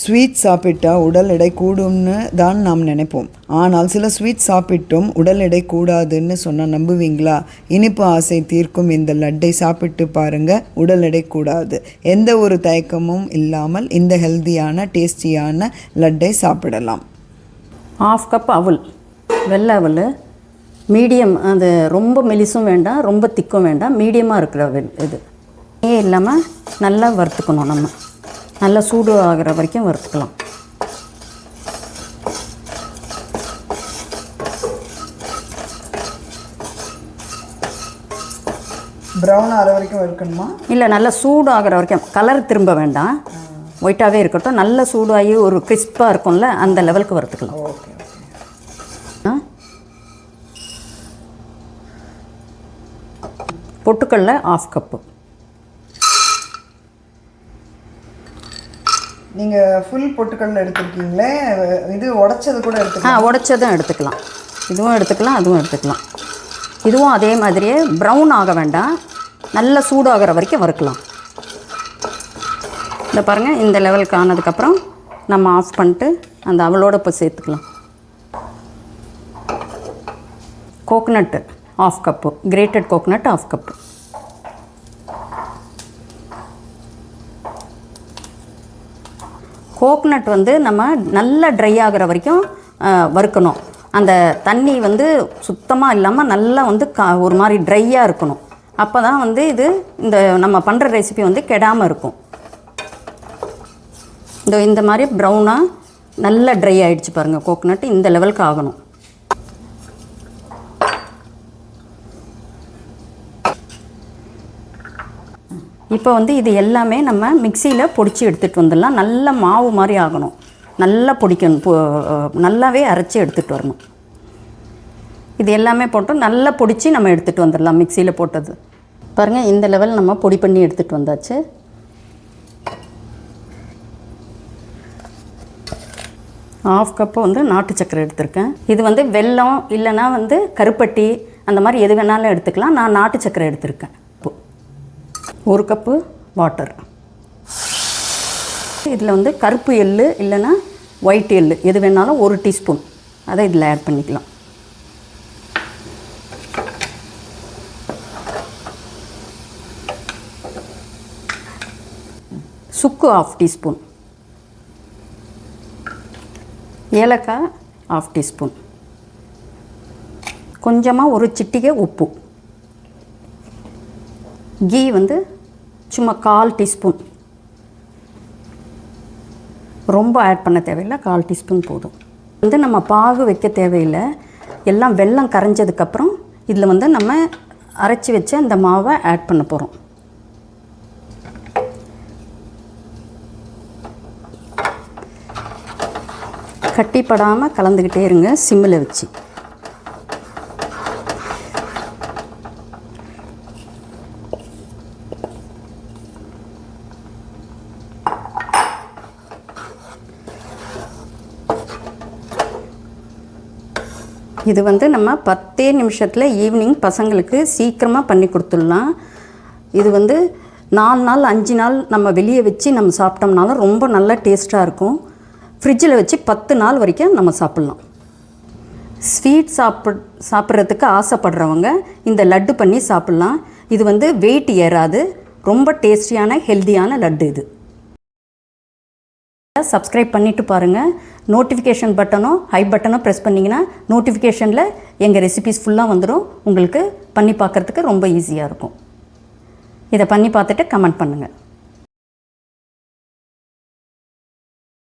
Sweet சாப்பிட்டா உடல் எடை கூடும்னு தான் நாம் நினைப்போம். ஆனால் சில ஸ்வீட் சாப்பிட்டும் உடல் எடை கூடாதுன்னு சொன்னால் நம்புவீங்களா? இனிப்பு ஆசை தீர்க்கும் இந்த லட்டை சாப்பிட்டு பாருங்கள், உடல் எடை கூடாது. எந்த ஒரு தயக்கமும் இல்லாமல் இந்த ஹெல்த்தியான டேஸ்டியான லட்டை சாப்பிடலாம். 1/2 கப் அவல், வெள்ளை அவல், மீடியம். அது ரொம்ப மெலிசும் வேண்டாம், ரொம்ப திக்கும் வேண்டாம், மீடியமாக இருக்கிற அவல் இது. இல்லாமல் நல்லா வறுத்துக்கணும். நம்ம நல்லா சூடு ஆகிற வரைக்கும் வறுத்துக்கலாம். ப்ரௌன் ஆகிற வரைக்கும் வறுக்கணுமா? இல்லை, நல்லா சூடு ஆகிற வரைக்கும். கலர் திரும்ப வேண்டாம், ஒயிட்டாகவே இருக்கட்டும். நல்லா சூடாகி ஒரு கிறிஸ்பாக இருக்கும்ல, அந்த லெவலுக்கு வறுத்துக்கலாம். ஓகே. பொட்டுக்கடலை 1/2 கப்பு. நீங்கள் ஃபுல் பொட்டுக்கடலை எடுத்துருக்கீங்களே, இது உடச்சது கூட எடுத்துக்கலாம்? உடச்சதும் எடுத்துக்கலாம். இதுவும் எடுத்துக்கலாம், அதுவும் எடுத்துக்கலாம். இதுவும் அதே மாதிரியே ப்ரௌன் ஆக வேண்டாம், நல்லா சூடாகிற வரைக்கும் வறுக்கலாம். இந்த பாருங்கள், இந்த லெவலுக்கு ஆனதுக்கப்புறம் நம்ம ஆஃப் பண்ணிட்டு அந்த அவளோடு இப்போ சேர்த்துக்கலாம். Coconut 1/2 cup, கிரேட்டட் coconut 1/2 cup. Coconut வந்து நம்ம நல்லா ட்ரை ஆகிற வரைக்கும் வறுக்கணும். அந்த தண்ணி வந்து சுத்தமாக இல்லாமல் நல்லா வந்து ஒரு மாதிரி ட்ரையாக இருக்கணும். அப்போ தான் வந்து இந்த நம்ம பண்ணுற ரெசிபி வந்து கெடாமல் இருக்கும். இந்த மாதிரி ப்ரௌனாக நல்லா ட்ரை ஆகிடுச்சு பாருங்கள். கோகனட் இந்த லெவலுக்கு ஆகணும். இப்போ வந்து இது எல்லாமே நம்ம மிக்சியில் பொடிச்சு எடுத்துகிட்டு வந்துடலாம். நல்ல மாவு மாதிரி ஆகணும், நல்லா பொடிக்கணும், நல்லாவே அரைச்சி எடுத்துகிட்டு வரணும். இது எல்லாமே போட்டு நல்லா பொடிச்சு நம்ம எடுத்துகிட்டு வந்துடலாம். மிக்சியில் போட்டது பாருங்கள், இந்த லெவல் நம்ம பொடி பண்ணி எடுத்துகிட்டு வந்தாச்சு. ½ கப்பு வந்து நாட்டு சக்கரை எடுத்திருக்கேன். இது வந்து வெல்லம் இல்லைன்னா வந்து கருப்பட்டி அந்த மாதிரி எது வேணாலும் எடுத்துக்கலாம். நான் நாட்டு சக்கரை எடுத்திருக்கேன். 1 கப்பு வாட்டர். இதில் வந்து கருப்பு எள்ளு இல்லைன்னா ஒயிட் எள்ளு எது வேணாலும் 1 டீஸ்பூன் அதை இதில் ஆட் பண்ணிக்கலாம். சுக்கு 1/2 டீஸ்பூன், ஏலக்காய் 1/2 டீஸ்பூன், கொஞ்சமாக ஒரு சிட்டிகை உப்பு, கீ வந்து சும்மா 1/4 டீஸ்பூன், ரொம்ப ஆட் பண்ண தேவையில்லை, 1/4 டீஸ்பூன் போதும். வந்து நம்ம பாகு வைக்க தேவையில்லை. எல்லாம் வெல்லம் கரைஞ்சதுக்கப்புறம் இதில் வந்து நம்ம அரைச்சி வச்ச அந்த மாவை ஆட் பண்ண போகிறோம். கட்டிப்படாமல் கலந்துக்கிட்டே இருங்க, சிம்மில் வச்சு. இது வந்து நம்ம 10 நிமிஷத்தில் ஈவினிங் பசங்களுக்கு சீக்கிரமாக பண்ணி கொடுத்துடலாம். இது வந்து 4 நாள் 5 நாள் நம்ம வெளியே வச்சு நம்ம சாப்பிட்டோம்னாலும் ரொம்ப நல்ல டேஸ்ட்டாக இருக்கும். ஃப்ரிட்ஜில் வச்சு 10 நாள் வரைக்கும் நம்ம சாப்பிட்லாம். ஸ்வீட் சாப்பிட்றதுக்கு ஆசைப்படுறவங்க இந்த லட்டு பண்ணி சாப்பிட்லாம். இது வந்து வெயிட் ஏறாது, ரொம்ப டேஸ்டியான ஹெல்த்தியான லட்டு. இது சப்ஸ்கிரைப் பண்ணிவிட்டு பாருங்கள். நோட்டிஃபிகேஷன் பட்டனோ ஹை பட்டனோ ப்ரெஸ் பண்ணிங்கன்னா நோட்டிஃபிகேஷனில் எங்கள் ரெசிபீஸ் ஃபுல்லாக வந்துடும். உங்களுக்கு பண்ணி பார்க்குறதுக்கு ரொம்ப ஈஸியாக இருக்கும். இதை பண்ணி பார்த்துட்டு கமெண்ட் பண்ணுங்கள்.